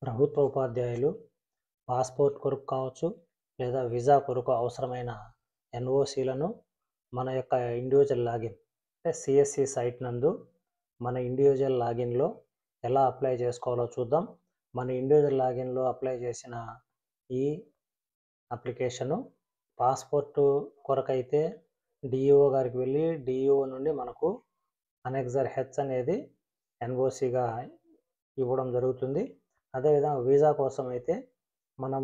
ప్రభుత్వ ఉపాధ్యాయులు పాస్‌పోర్ట్ కొరకు కావచ్చు, లేదా వీసా కొరకు అవసరమైన ఎన్‌ఓసీలను మన యొక్క ఇండివిడ్యువల్ లాగిన్ అంటే సీఎస్‌సి సైట్ నందు మన ఇండివిడ్యువల్ లాగిన్‌లో ఎలా అప్లై చేసుకోవాలో చూద్దాం. మన ఇండివిడ్యువల్ లాగిన్‌లో అప్లై చేసిన ఈ అప్లికేషను పాస్‌పోర్టు కొరకైతే డీఈఓ గారికి వెళ్ళి డీఈఓ నుండి మనకు అనెక్సర్ హెచ్ అనేది ఎన్ఓసిగా ఇవ్వడం జరుగుతుంది. అదేవిధంగా వీసా కోసం అయితే మనం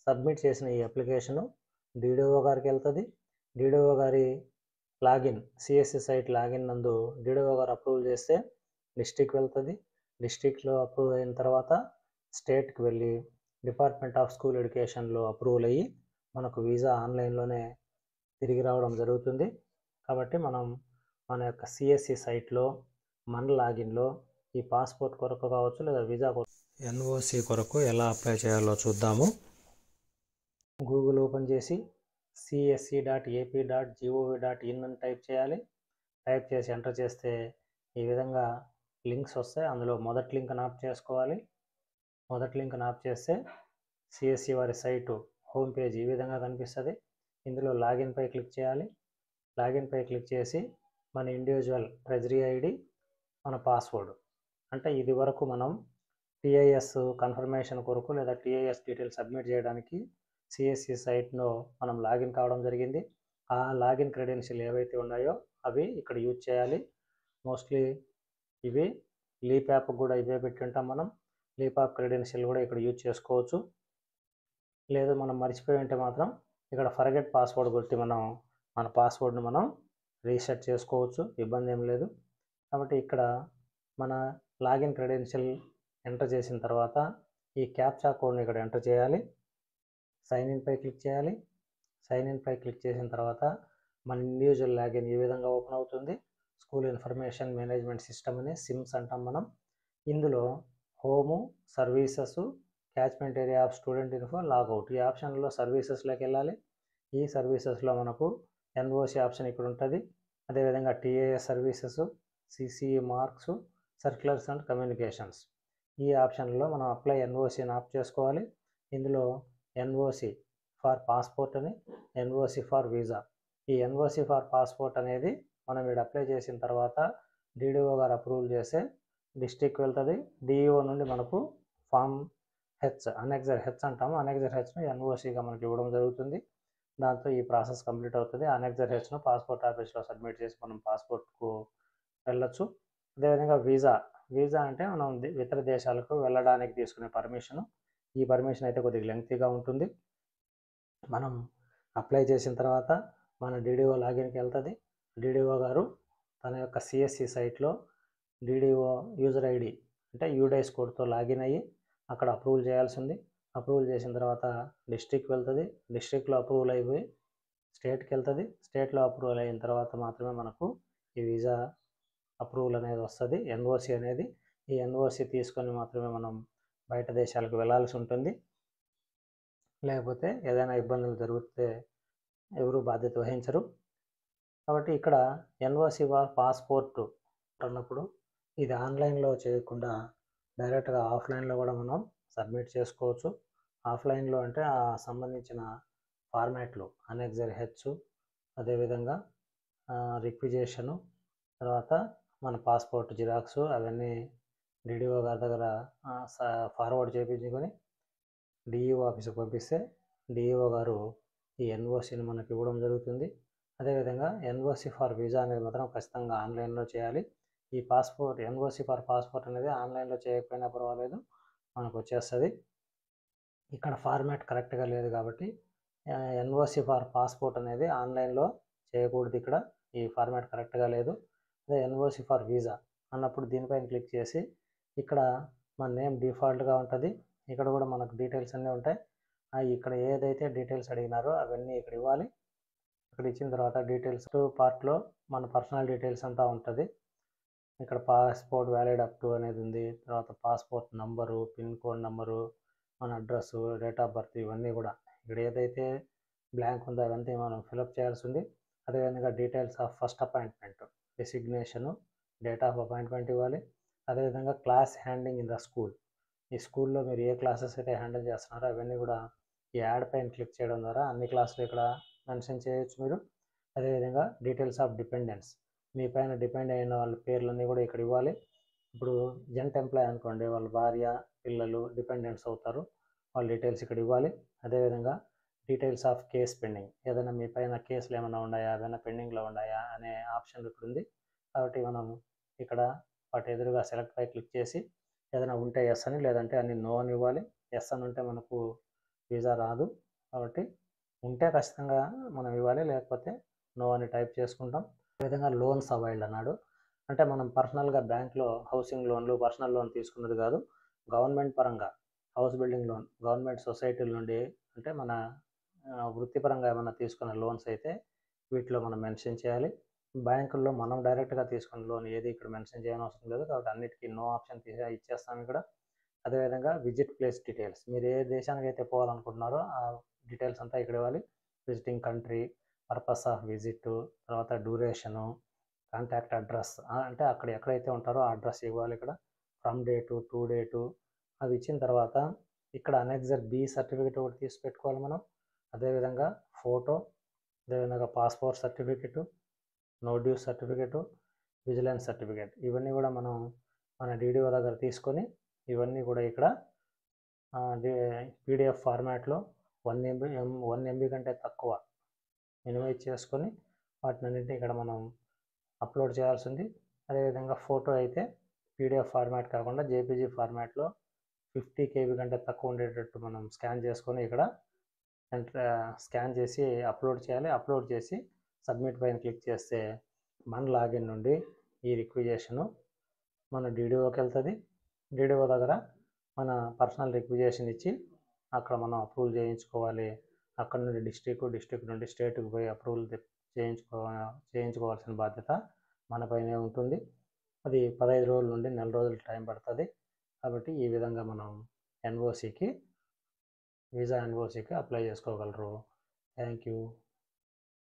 సబ్మిట్ చేసిన ఈ అప్లికేషను డీడీఓ గారికి వెళ్తుంది. డీడీఓ గారి లాగిన్ సిఎస్సి సైట్ లాగిన్ నందు డీడీఓ గారు అప్రూవల్ చేస్తే డిస్ట్రిక్ట్ వెళ్తుంది. డిస్ట్రిక్ట్లో అప్రూవ్ అయిన తర్వాత స్టేట్కి వెళ్ళి డిపార్ట్మెంట్ ఆఫ్ స్కూల్ ఎడ్యుకేషన్లో అప్రూవల్ అయ్యి మనకు వీసా ఆన్లైన్లోనే తిరిగి రావడం జరుగుతుంది. కాబట్టి మనం మన యొక్క సిఎస్సి సైట్లో మన లాగిన్లో ఈ పాస్పోర్ట్ కొరకు కావచ్చు లేదా వీసా కొరకు ఎన్ఓసి కొరకు ఎలా అప్లై చేయాలో చూద్దాము. గూగుల్ ఓపెన్ చేసి csc.ap.gov.in అని టైప్ చేయాలి. టైప్ చేసి ఎంటర్ చేస్తే ఈ విధంగా లింక్స్ వస్తాయి. అందులో మొదటి లింక్ని ఆప్ చేసుకోవాలి. మొదటి లింక్ని ఆప్ చేస్తే సిఎస్సి వారి సైటు హోమ్ పేజ్ ఈ విధంగా కనిపిస్తుంది. ఇందులో లాగిన్ పై క్లిక్ చేయాలి. లాగిన్ పై క్లిక్ చేసి మన ఇండివిజువల్ ట్రెజరీ ఐడి, మన పాస్వర్డ్ అంటే ఇది వరకు మనం టీఐఎస్ కన్ఫర్మేషన్ కొరకు లేదా టీఐఎస్ డీటెయిల్స్ సబ్మిట్ చేయడానికి సిఎస్సి సైట్లో మనం లాగిన్ కావడం జరిగింది. ఆ లాగిన్ క్రెడెన్షియల్ ఏవైతే ఉన్నాయో అవి ఇక్కడ యూజ్ చేయాలి. మోస్ట్లీ ఇవి లీప్ యాప్ కూడా ఇవే పెట్టి ఉంటాం. మనం లీప్ యాప్ క్రెడెన్షియల్ కూడా ఇక్కడ యూజ్ చేసుకోవచ్చు. లేదు మనం మర్చిపోయి ఉంటే మాత్రం ఇక్కడ ఫర్గెట్ పాస్వర్డ్ కొట్టి మనం మన పాస్వర్డ్ను మనం రీసెట్ చేసుకోవచ్చు, ఇబ్బంది ఏం లేదు. కాబట్టి ఇక్కడ మన లాగిన్ క్రెడెన్షియల్ ఎంటర్ చేసిన తర్వాత ఈ క్యాప్చా కోడ్ని ఇక్కడ ఎంటర్ చేయాలి. సైన్ ఇన్ పై క్లిక్ చేయాలి. సైన్ ఇన్ పై క్లిక్ చేసిన తర్వాత మన ఇండివిజువల్ లాగిన్ ఈ విధంగా ఓపెన్ అవుతుంది. స్కూల్ ఇన్ఫర్మేషన్ మేనేజ్మెంట్ సిస్టమ్ అని సిమ్స్ అంటాం మనం. ఇందులో home, services, catchment area of student info, logout ఈ ఆప్షన్లో సర్వీసెస్లోకి వెళ్ళాలి. ఈ సర్వీసెస్లో మనకు ఎన్ఓసి ఆప్షన్ ఇక్కడ ఉంటుంది. అదేవిధంగా TAS services, CCE marks, circulars and communications ఈ ఆప్షన్లో మనం అప్లై ఎన్ఓసిని ఆప్ చేసుకోవాలి. ఇందులో ఎన్ఓసి ఫర్ పాస్పోర్ట్ అని, ఎన్ఓసి ఫర్ వీసా. ఈ ఎన్ఓసి ఫర్ పాస్పోర్ట్ అనేది మనం ఇక్కడ అప్లై చేసిన తర్వాత డీడీఓ గారు అప్రూవల్ చేస్తే డిస్ట్రిక్ట్ వెళ్తుంది. డిఈఓ నుండి మనకు ఫామ్ హెచ్, అనెక్సర్ హెచ్ అంటాము. అనెక్సర్ హెచ్ను ఎన్ఓసిగా మనకి ఇవ్వడం జరుగుతుంది. దాంతో ఈ ప్రాసెస్ కంప్లీట్ అవుతుంది. అనెక్సర్ హెచ్ను పాస్పోర్ట్ ఆఫీస్లో సబ్మిట్ చేసి మనం పాస్పోర్ట్కు వెళ్ళొచ్చు. అదేవిధంగా వీసా అంటే మనం ఇతర దేశాలకు వెళ్ళడానికి తీసుకునే పర్మిషను. ఈ పర్మిషన్ అయితే కొద్దిగా లెంగ్తీగా ఉంటుంది. మనం అప్లై చేసిన తర్వాత మన డీడీఓ లాగిన్కి వెళ్తుంది. డీడీఓ గారు తన యొక్క సిఎస్సి సైట్లో డీడీఓ యూజర్ ఐడి అంటే యూడైస్ కోడ్తో లాగిన్ అయ్యి అక్కడ అప్రూవల్ చేయాల్సి ఉంది. అప్రూవల్ చేసిన తర్వాత డిస్ట్రిక్ట్ వెళ్తుంది. డిస్ట్రిక్ట్లో అప్రూవల్ అయిపోయి స్టేట్కి వెళ్తుంది. స్టేట్లో అప్రూవల్ అయిన తర్వాత మాత్రమే మనకు ఈ వీసా అప్రూవల్ అనేది వస్తుంది, ఎన్ఓసి అనేది. ఈ ఎన్ఓసి తీసుకొని మాత్రమే మనం బయట దేశాలకు వెళ్ళాల్సి ఉంటుంది. లేకపోతే ఏదైనా ఇబ్బందులు జరిగితే ఎవరు బాధ్యత వహించరు. కాబట్టి ఇక్కడ ఎన్ఓసి పాస్పోర్ట్ అన్నప్పుడు ఇది ఆన్లైన్లో చేయకుండా డైరెక్ట్గా ఆఫ్లైన్లో కూడా మనం సబ్మిట్ చేసుకోవచ్చు. ఆఫ్లైన్లో అంటే ఆ సంబంధించిన ఫార్మాట్లు అనెక్సర్ హెచ్, అదేవిధంగా రిక్విజేషను, తర్వాత మన పాస్పోర్ట్ జిరాక్స్ అవన్నీ డీడీఓ గారి దగ్గర ఫార్వర్డ్ చేయించుకొని డిఈఓ ఆఫీస్కి పంపిస్తే డిఈఓ గారు ఈ ఎన్ఓసిని మనకి ఇవ్వడం జరుగుతుంది. అదేవిధంగా ఎన్ఓసి ఫర్ వీసా అనేది మాత్రం ఖచ్చితంగా ఆన్లైన్లో చేయాలి. ఈ పాస్పోర్ట్ ఎన్ఓసి ఫర్ పాస్పోర్ట్ అనేది ఆన్లైన్లో చేయకపోయినా పర్వాలేదు, మనకు వచ్చేస్తుంది. ఇక్కడ ఫార్మాట్ కరెక్ట్గా లేదు కాబట్టి ఎన్ఓసి ఫర్ పాస్పోర్ట్ అనేది ఆన్లైన్లో చేయకూడదు. ఇక్కడ ఈ ఫార్మాట్ కరెక్ట్గా లేదు. అదే ఎన్ఓసి ఫర్ వీసా అన్నప్పుడు దీనిపైన క్లిక్ చేసి ఇక్కడ మన నేమ్ డిఫాల్ట్గా ఉంటుంది. ఇక్కడ కూడా మనకు డీటెయిల్స్ అన్నీ ఉంటాయి. ఇక్కడ ఏదైతే డీటెయిల్స్ అడిగినారో అవన్నీ ఇక్కడ ఇవ్వాలి. ఇక్కడ ఇచ్చిన తర్వాత డీటెయిల్స్ పార్ట్లో మన పర్సనల్ డీటెయిల్స్ అంతా ఉంటుంది. ఇక్కడ పాస్పోర్ట్ వ్యాలిడ్ అప్ టు అనేది ఉంది. తర్వాత passport number, pin code number, మన అడ్రస్సు, డేట్ ఆఫ్ బర్త్ ఇవన్నీ కూడా ఇక్కడ ఏదైతే బ్లాంక్ ఉందో అవన్నీ మనం ఫిలప్ చేయాల్సి ఉంది. అదేవిధంగా details of first appointment, designation, date of appointment ఇవ్వాలి. అదేవిధంగా class handing in the school ఈ స్కూల్లో మీరు ఏ క్లాసెస్ అయితే హ్యాండిల్ చేస్తున్నారో అవన్నీ కూడా ఈ యాడ్ పైన క్లిక్ చేయడం ద్వారా అన్ని క్లాసులు ఇక్కడ మెన్షన్ చేయొచ్చు మీరు. అదేవిధంగా డీటెయిల్స్ ఆఫ్ డిపెండెన్స్, మీ పైన డిపెండ్ అయిన వాళ్ళ పేర్లన్నీ కూడా ఇక్కడ ఇవ్వాలి. ఇప్పుడు జెంట్ ఎంప్లాయ్ అనుకోండి, వాళ్ళ భార్య పిల్లలు డిపెండెంట్స్ అవుతారు, వాళ్ళ డీటెయిల్స్ ఇక్కడ ఇవ్వాలి. అదేవిధంగా డీటెయిల్స్ ఆఫ్ కేస్ పెండింగ్, ఏదైనా మీ పైన కేసులు ఏమైనా ఉన్నాయా, ఏమైనా పెండింగ్లో ఉన్నాయా అనే ఆప్షన్ ఇక్కడ ఉంది. కాబట్టి మనం ఇక్కడ వాటి ఎదురుగా సెలెక్ట్ పై క్లిక్ చేసి ఏదైనా ఉంటే ఎస్ అని, లేదంటే అన్ని నో అని ఇవ్వాలి. ఎస్ అని ఉంటే మనకు వీసా రాదు, కాబట్టి ఉంటే ఖచ్చితంగా మనం ఇవ్వాలి, లేకపోతే నో అని టైప్ చేసుకుంటాం. అదేవిధంగా లోన్స్ అవైల్డ్ అన్నాడు, అంటే మనం పర్సనల్గా బ్యాంక్లో హౌసింగ్ లోన్లు, పర్సనల్ లోన్ తీసుకున్నది కాదు, గవర్నమెంట్ పరంగా హౌస్ బిల్డింగ్ లోన్, గవర్నమెంట్ సొసైటీల నుండి, అంటే మన వృత్తిపరంగా ఏమైనా తీసుకున్న లోన్స్ అయితే వీటిలో మనం మెన్షన్ చేయాలి. బ్యాంకుల్లో మనం డైరెక్ట్గా తీసుకున్న లోన్ ఏది ఇక్కడ మెన్షన్ చేయని అవసరం లేదు, కాబట్టి అన్నిటికీ నో ఆప్షన్ ఇచ్చేస్తాం ఇక్కడ. అదేవిధంగా విజిట్ ప్లేస్ డీటెయిల్స్, మీరు ఏ దేశానికి అయితే పోవాలనుకుంటున్నారో ఆ డీటెయిల్స్ అంతా ఇక్కడ ఇవ్వాలి. Visiting country, purpose of visit, తర్వాత డ్యూరేషను, కాంటాక్ట్ అడ్రస్, అంటే అక్కడ ఎక్కడైతే ఉంటారో ఆ అడ్రస్ ఇవ్వాలి ఇక్కడ. ఫ్రమ్ డేటు, టు డేటు, అవి ఇచ్చిన తర్వాత ఇక్కడ అనెక్సర్ బి సర్టిఫికేట్ ఒకటి తీసి పెట్టుకోవాలి మనం. అదేవిధంగా ఫోటో, అదేవిధంగా passport certificate, no dues certificate, vigilance certificate, ఇవన్నీ కూడా మనం మన డీడీఓ దగ్గర తీసుకొని ఇవన్నీ కూడా ఇక్కడ పీడిఎఫ్ ఫార్మాట్లో 1 MB కంటే తక్కువ మినిమైజ్ చేసుకొని వాటినన్నింటినీ ఇక్కడ మనం అప్లోడ్ చేయాల్సి ఉంది. అదేవిధంగా ఫోటో అయితే పీడిఎఫ్ ఫార్మాట్ కాకుండా జేపీజీ ఫార్మాట్లో 50 KB కంటే తక్కువ ఉండేటట్టు మనం స్కాన్ చేసుకొని ఇక్కడ స్కాన్ చేసి అప్లోడ్ చేయాలి. అప్లోడ్ చేసి సబ్మిట్ పైన క్లిక్ చేస్తే మన లాగిన్ నుండి ఈ రిక్విజేషను మన డీడీఓకి వెళ్తుంది. డీడీఓ దగ్గర మన పర్సనల్ రిక్విజేషన్ ఇచ్చి అక్కడ మనం అప్రూవల్ చేయించుకోవాలి. అక్కడ నుండి డిస్ట్రిక్ట్ నుండి స్టేట్కి పోయి అప్రూవల్ చేయించుకోవాల్సిన బాధ్యత మన పైనే ఉంటుంది. అది 15 రోజుల నుండి నెల రోజులు టైం పడుతుంది. కాబట్టి ఈ విధంగా మనం వీసా ఎన్ఓసికి అప్లై చేసుకోగలరు. Thank you.